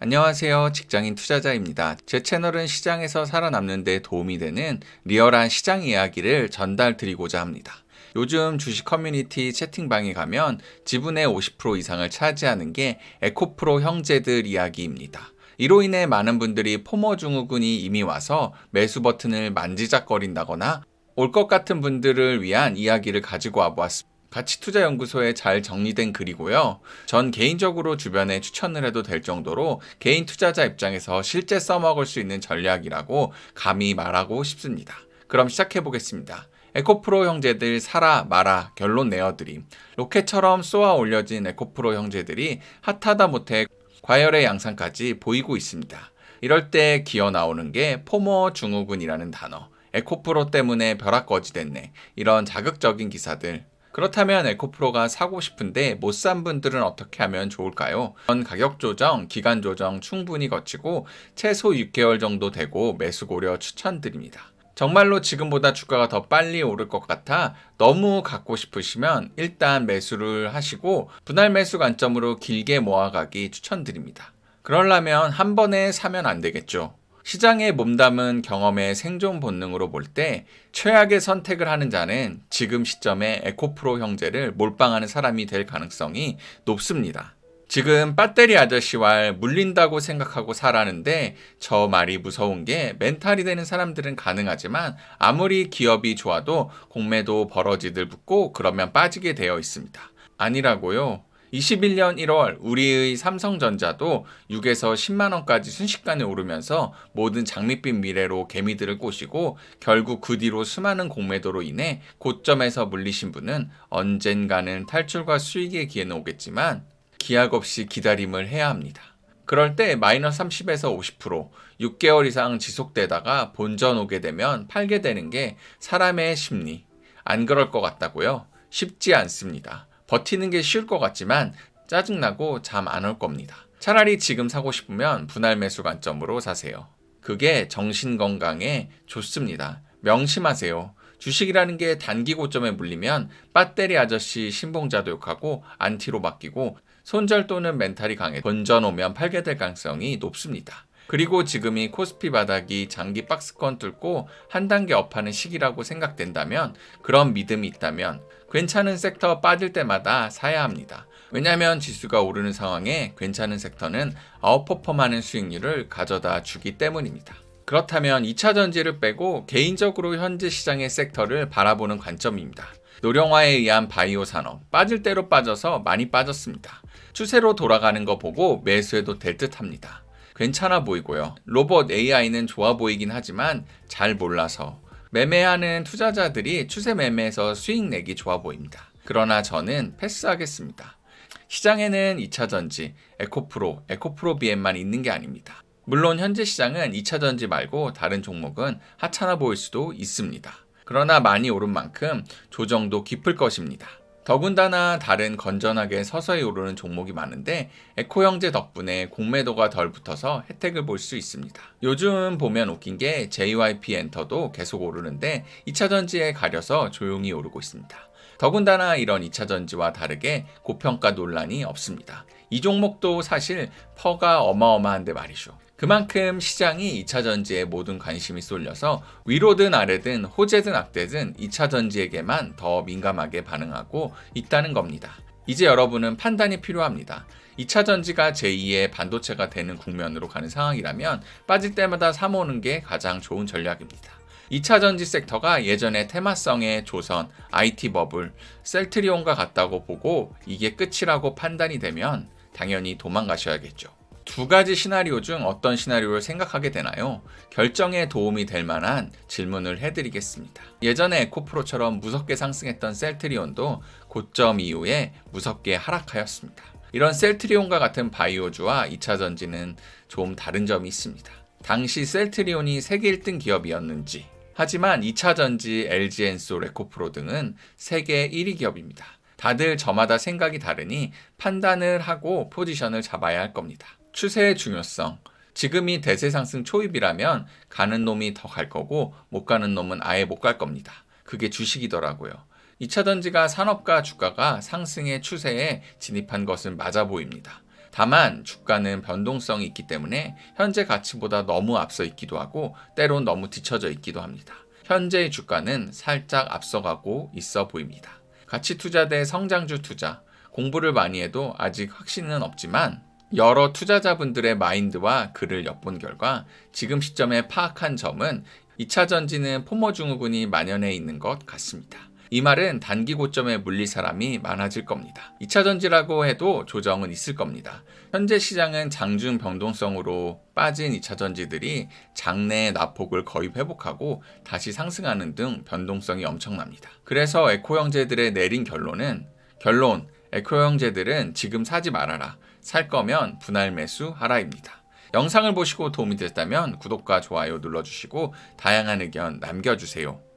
안녕하세요. 직장인 투자자입니다. 제 채널은 시장에서 살아남는 데 도움이 되는 리얼한 시장 이야기를 전달 드리고자 합니다. 요즘 주식 커뮤니티 채팅방에 가면 지분의 50% 이상을 차지하는 게 에코프로 형제들 이야기입니다. 이로 인해 많은 분들이 포모 증후군이 이미 와서 매수 버튼을 만지작거린다거나 올 것 같은 분들을 위한 이야기를 가지고 와보았습니다. 가치투자연구소에 잘 정리된 글이고요. 전 개인적으로 주변에 추천을 해도 될 정도로 개인 투자자 입장에서 실제 써먹을 수 있는 전략이라고 감히 말하고 싶습니다. 그럼 시작해 보겠습니다. 에코프로 형제들 사라 마라 결론 내어드림. 로켓처럼 쏘아 올려진 에코프로 형제들이 핫하다 못해 과열의 양상까지 보이고 있습니다. 이럴 때 기어 나오는 게 포모 증후군이라는 단어. 에코프로 때문에 벼락거지 됐네. 이런 자극적인 기사들. 그렇다면 에코프로가 사고 싶은데 못 산 분들은 어떻게 하면 좋을까요? 전 가격 조정, 기간 조정 충분히 거치고 최소 6개월 정도 되고 매수 고려 추천드립니다. 정말로 지금보다 주가가 더 빨리 오를 것 같아 너무 갖고 싶으시면 일단 매수를 하시고 분할 매수 관점으로 길게 모아가기 추천드립니다. 그러려면 한 번에 사면 안 되겠죠. 시장에 몸담은 경험의 생존 본능으로 볼 때 최악의 선택을 하는 자는 지금 시점에 에코프로 형제를 몰빵하는 사람이 될 가능성이 높습니다. 지금 배터리 아저씨와 물린다고 생각하고 살았는데 저 말이 무서운 게 멘탈이 되는 사람들은 가능하지만 아무리 기업이 좋아도 공매도 버러지들 붙고 그러면 빠지게 되어 있습니다. 아니라고요. 21년 1월 우리의 삼성전자도 6에서 10만 원까지 순식간에 오르면서 모든 장밋빛 미래로 개미들을 꼬시고 결국 그 뒤로 수많은 공매도로 인해 고점에서 물리신 분은 언젠가는 탈출과 수익의 기회는 오겠지만 기약 없이 기다림을 해야 합니다. 그럴 때 마이너스 30에서 50%, 6개월 이상 지속되다가 본전 오게 되면 팔게 되는 게 사람의 심리. 안 그럴 것 같다고요? 쉽지 않습니다. 버티는 게 쉬울 것 같지만 짜증나고 잠 안 올 겁니다. 차라리 지금 사고 싶으면 분할 매수 관점으로 사세요. 그게 정신 건강에 좋습니다. 명심하세요. 주식이라는 게 단기 고점에 물리면 배터리 아저씨 신봉자도 욕하고 안티로 맡기고 손절 또는 멘탈이 강해 본전 오면 팔게 될 가능성이 높습니다. 그리고 지금이 코스피 바닥이 장기 박스권 뚫고 한 단계 업하는 시기라고 생각된다면 그런 믿음이 있다면 괜찮은 섹터 빠질 때마다 사야 합니다. 왜냐하면 지수가 오르는 상황에 괜찮은 섹터는 아웃퍼폼하는 수익률을 가져다 주기 때문입니다. 그렇다면 2차 전지를 빼고 개인적으로 현재 시장의 섹터를 바라보는 관점입니다. 노령화에 의한 바이오 산업, 빠질 대로 빠져서 많이 빠졌습니다. 추세로 돌아가는 거 보고 매수해도 될 듯 합니다. 괜찮아 보이고요. 로봇 AI는 좋아 보이긴 하지만 잘 몰라서 매매하는 투자자들이 추세 매매에서 수익 내기 좋아 보입니다. 그러나 저는 패스하겠습니다. 시장에는 2차 전지, 에코프로 BM만 있는 게 아닙니다. 물론 현재 시장은 2차 전지 말고 다른 종목은 하찮아 보일 수도 있습니다. 그러나 많이 오른 만큼 조정도 깊을 것입니다. 더군다나 다른 건전하게 서서히 오르는 종목이 많은데 에코 형제 덕분에 공매도가 덜 붙어서 혜택을 볼 수 있습니다. 요즘 보면 웃긴 게 JYP 엔터도 계속 오르는데 2차 전지에 가려서 조용히 오르고 있습니다. 더군다나 이런 2차 전지와 다르게 고평가 논란이 없습니다. 이 종목도 사실 퍼가 어마어마한데 말이죠. 그만큼 시장이 2차 전지에 모든 관심이 쏠려서 위로든 아래든 호재든 악재든 2차 전지에게만 더 민감하게 반응하고 있다는 겁니다. 이제 여러분은 판단이 필요합니다. 2차 전지가 제2의 반도체가 되는 국면으로 가는 상황이라면 빠질 때마다 사모으는 게 가장 좋은 전략입니다. 2차 전지 섹터가 예전에 테마성의 조선, IT 버블, 셀트리온과 같다고 보고 이게 끝이라고 판단이 되면 당연히 도망가셔야겠죠. 두 가지 시나리오 중 어떤 시나리오를 생각하게 되나요? 결정에 도움이 될 만한 질문을 해드리겠습니다. 예전에 에코프로처럼 무섭게 상승했던 셀트리온도 고점 이후에 무섭게 하락하였습니다. 이런 셀트리온과 같은 바이오주와 2차 전지는 좀 다른 점이 있습니다. 당시 셀트리온이 세계 1등 기업이었는지, 하지만 2차 전지, LG엔솔, 에코프로 등은 세계 1위 기업입니다. 다들 저마다 생각이 다르니 판단을 하고 포지션을 잡아야 할 겁니다. 추세의 중요성. 지금이 대세 상승 초입이라면 가는 놈이 더 갈 거고 못 가는 놈은 아예 못 갈 겁니다. 그게 주식이더라고요. 2차 전지가 산업과 주가가 상승의 추세에 진입한 것은 맞아 보입니다. 다만 주가는 변동성이 있기 때문에 현재 가치보다 너무 앞서 있기도 하고 때론 너무 뒤처져 있기도 합니다. 현재의 주가는 살짝 앞서가고 있어 보입니다. 가치 투자 대 성장주 투자, 공부를 많이 해도 아직 확신은 없지만 여러 투자자분들의 마인드와 글을 엿본 결과 지금 시점에 파악한 점은 2차 전지는 포모 증후군이 만연해 있는 것 같습니다. 이 말은 단기 고점에 물릴 사람이 많아질 겁니다. 2차 전지라고 해도 조정은 있을 겁니다. 현재 시장은 장중 변동성으로 빠진 2차 전지들이 장내 낙폭을 거의 회복하고 다시 상승하는 등 변동성이 엄청납니다. 그래서 에코 형제들의 내린 결론, 에코 형제들은 지금 사지 말아라. 살 거면 분할 매수하라입니다. 영상을 보시고 도움이 됐다면 구독과 좋아요 눌러주시고 다양한 의견 남겨주세요.